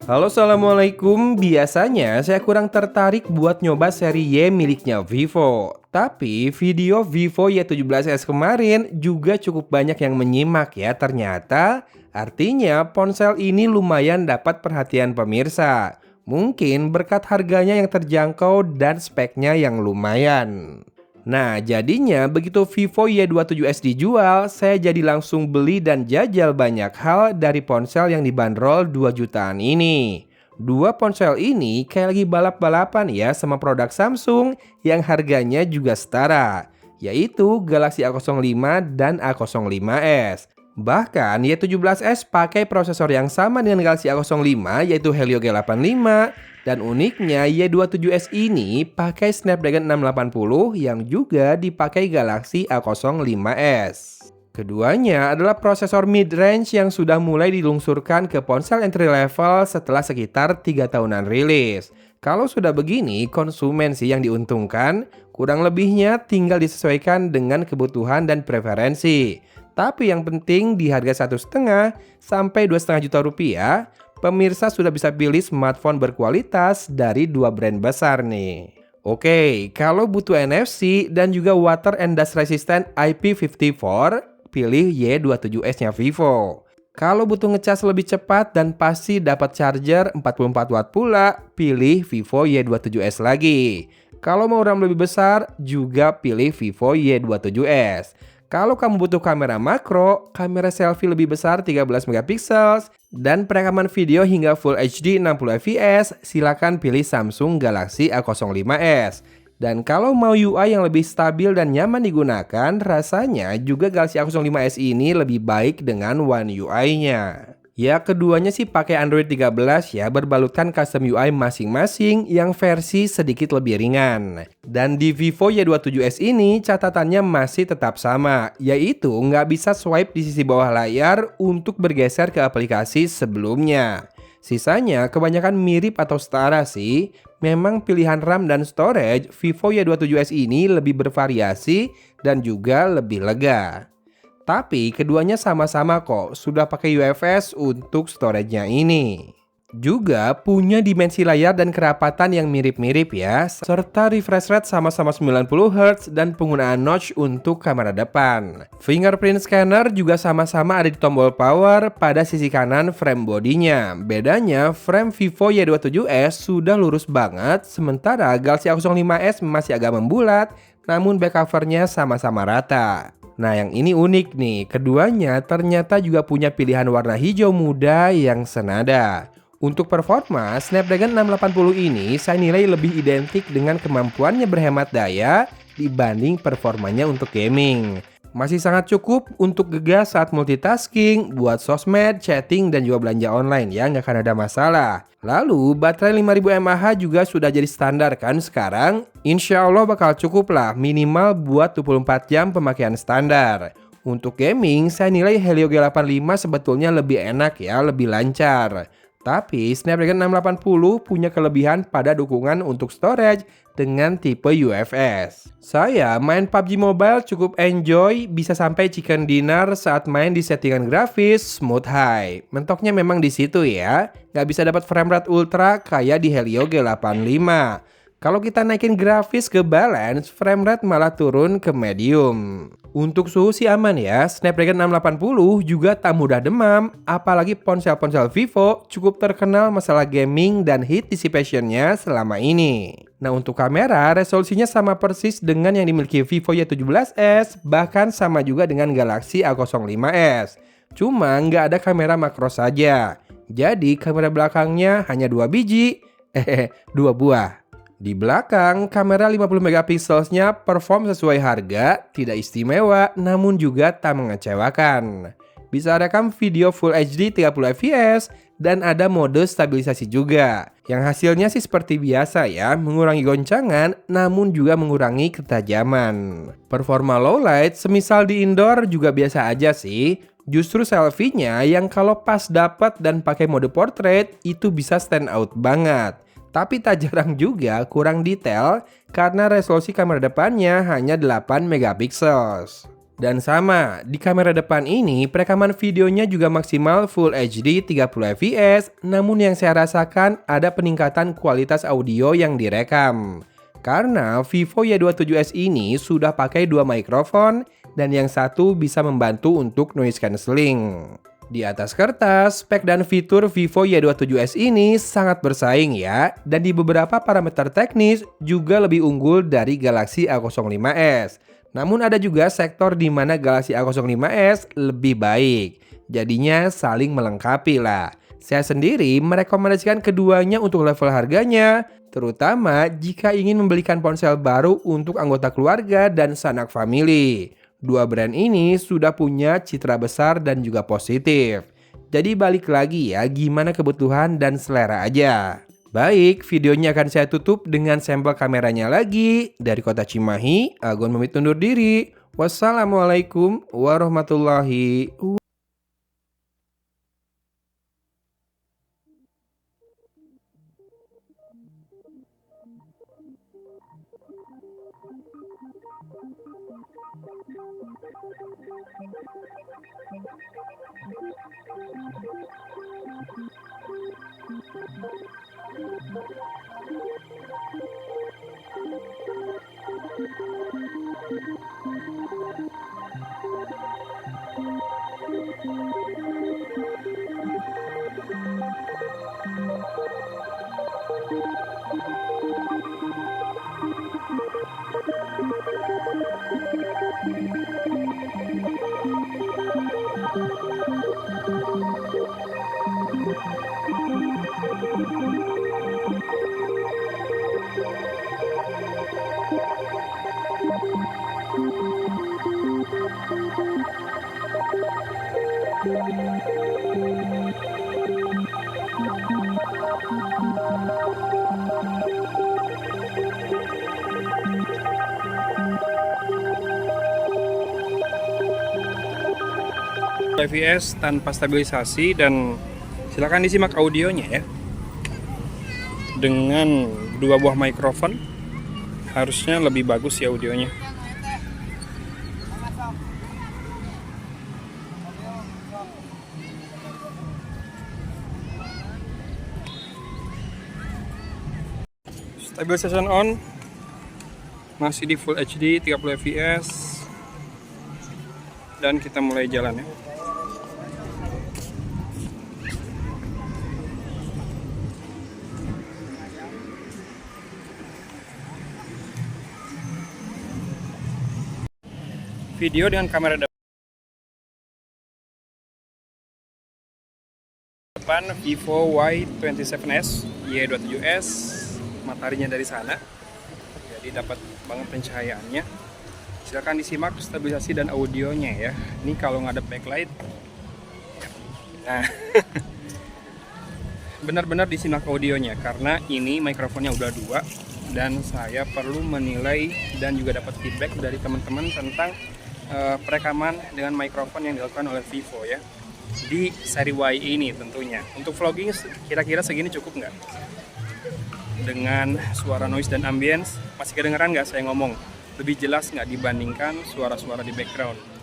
Halo, assalamualaikum. Biasanya saya kurang tertarik buat nyoba seri Y miliknya Vivo. Tapi video Vivo Y17s kemarin juga cukup banyak yang menyimak ya ternyata. Artinya ponsel ini lumayan dapat perhatian pemirsa. Mungkin berkat harganya yang terjangkau dan speknya yang lumayan. Nah, jadinya begitu Vivo Y27s dijual, saya jadi langsung beli dan jajal banyak hal dari ponsel yang dibanderol 2 jutaan ini. Dua ponsel ini kayak lagi balap-balapan ya sama produk Samsung yang harganya juga setara, yaitu Galaxy A05 dan A05s. Bahkan Y17s pakai prosesor yang sama dengan Galaxy A05 yaitu Helio G85, dan uniknya Y27s ini pakai Snapdragon 680 yang juga dipakai Galaxy A05s. Keduanya adalah prosesor mid-range yang sudah mulai dilungsurkan ke ponsel entry level setelah sekitar 3 tahunan rilis. Kalau sudah begini, konsumen sih yang diuntungkan, kurang lebihnya tinggal disesuaikan dengan kebutuhan dan preferensi. Tapi yang penting di harga 1,5 sampai 2,5 juta rupiah, pemirsa sudah bisa pilih smartphone berkualitas dari dua brand besar nih. Oke, kalau butuh NFC dan juga water and dust resistant IP54, pilih Y27s-nya Vivo. Kalau butuh ngecas lebih cepat dan pasti dapat charger 44 watt pula, pilih Vivo Y27s lagi. Kalau mau RAM lebih besar, juga pilih Vivo Y27s. Kalau kamu butuh kamera makro, kamera selfie lebih besar 13 megapiksel, dan perekaman video hingga Full HD 60 fps, silakan pilih Samsung Galaxy A05s. Dan kalau mau UI yang lebih stabil dan nyaman digunakan, rasanya juga Galaxy A05s ini lebih baik dengan One UI-nya. Ya, keduanya sih pakai Android 13 ya, berbalutkan custom UI masing-masing yang versi sedikit lebih ringan. Dan di Vivo Y27s ini catatannya masih tetap sama, yaitu nggak bisa swipe di sisi bawah layar untuk bergeser ke aplikasi sebelumnya. Sisanya kebanyakan mirip atau setara sih. Memang pilihan RAM dan storage Vivo Y27s ini lebih bervariasi dan juga lebih lega. Tapi keduanya sama-sama kok sudah pakai UFS untuk storage-nya ini. Juga punya dimensi layar dan kerapatan yang mirip-mirip ya, serta refresh rate sama-sama 90Hz dan penggunaan notch untuk kamera depan. Fingerprint scanner juga sama-sama ada di tombol power pada sisi kanan frame bodinya. Bedanya frame Vivo Y27s sudah lurus banget, sementara Galaxy A05s masih agak membulat, namun back covernya sama-sama rata. Nah, yang ini unik nih, keduanya ternyata juga punya pilihan warna hijau muda yang senada. Untuk performa, Snapdragon 680 ini saya nilai lebih identik dengan kemampuannya berhemat daya dibanding performanya untuk gaming. Masih sangat cukup untuk gegas saat multitasking, buat sosmed, chatting, dan juga belanja online ya, nggak akan ada masalah. Lalu, baterai 5000 mAh juga sudah jadi standar kan sekarang? Insya Allah bakal cukup lah minimal buat 24 jam pemakaian standar. Untuk gaming, saya nilai Helio G85 sebetulnya lebih enak ya, lebih lancar. Tapi Snapdragon 680 punya kelebihan pada dukungan untuk storage dengan tipe UFS. Saya main PUBG Mobile cukup enjoy, bisa sampai chicken dinner saat main di settingan grafis smooth high. Mentoknya memang di situ ya, nggak bisa dapat frame rate ultra kayak di Helio G85. Kalau kita naikin grafis ke balance, frame rate malah turun ke medium. Untuk suhu sih aman ya, Snapdragon 680 juga tak mudah demam, apalagi ponsel-ponsel Vivo cukup terkenal masalah gaming dan heat dissipation-nya selama ini. Nah, untuk kamera, resolusinya sama persis dengan yang dimiliki Vivo Y17s, bahkan sama juga dengan Galaxy A05s. Cuma nggak ada kamera makro saja. Jadi kamera belakangnya hanya 2 biji, 2 buah. Di belakang, kamera 50 megapikselsnya perform sesuai harga, tidak istimewa, namun juga tak mengecewakan. Bisa rekam video Full HD 30 fps, dan ada mode stabilisasi juga. Yang hasilnya sih seperti biasa ya, mengurangi goncangan, namun juga mengurangi ketajaman. Performa low light, semisal di indoor juga biasa aja sih. Justru selfie-nya yang kalau pas dapat dan pakai mode portrait, itu bisa stand out banget. Tapi tak jarang juga kurang detail karena resolusi kamera depannya hanya 8 megapiksel. Dan sama, di kamera depan ini perekaman videonya juga maksimal Full HD 30 fps, namun yang saya rasakan ada peningkatan kualitas audio yang direkam. Karena Vivo Y27s ini sudah pakai dua mikrofon dan yang satu bisa membantu untuk noise cancelling. Di atas kertas, spek dan fitur Vivo Y27s ini sangat bersaing ya, dan di beberapa parameter teknis juga lebih unggul dari Galaxy A05s. Namun ada juga sektor di mana Galaxy A05s lebih baik. Jadinya saling melengkapi lah. Saya sendiri merekomendasikan keduanya untuk level harganya, terutama jika ingin membelikan ponsel baru untuk anggota keluarga dan sanak famili. Dua brand ini sudah punya citra besar dan juga positif. Jadi balik lagi ya, gimana kebutuhan dan selera aja. Baik, videonya akan saya tutup dengan sampel kameranya lagi. Dari kota Cimahi, Agon pamit undur diri. Wassalamualaikum warahmatullahi wabarakatuh. fps tanpa stabilisasi, dan silakan disimak audionya ya. Dengan dua buah mikrofon harusnya lebih bagus ya audionya. Stabilization on, masih di Full HD 30 fps, dan kita mulai jalan ya. Video dengan kamera depan Vivo Y27s, Y27s, mataharinya dari sana, jadi dapat banget pencahayaannya. Silahkan disimak stabilisasi dan audionya ya. Ini kalau nggak ada backlight, nah benar-benar disimak audionya karena ini mikrofonnya udah dua, dan saya perlu menilai dan juga dapat feedback dari teman-teman tentang perekaman dengan mikrofon yang dilakukan oleh Vivo ya di seri Y ini. Tentunya untuk vlogging kira-kira segini cukup nggak? Dengan suara noise dan ambience masih kedengeran nggak saya ngomong? Lebih jelas nggak dibandingkan suara-suara di background?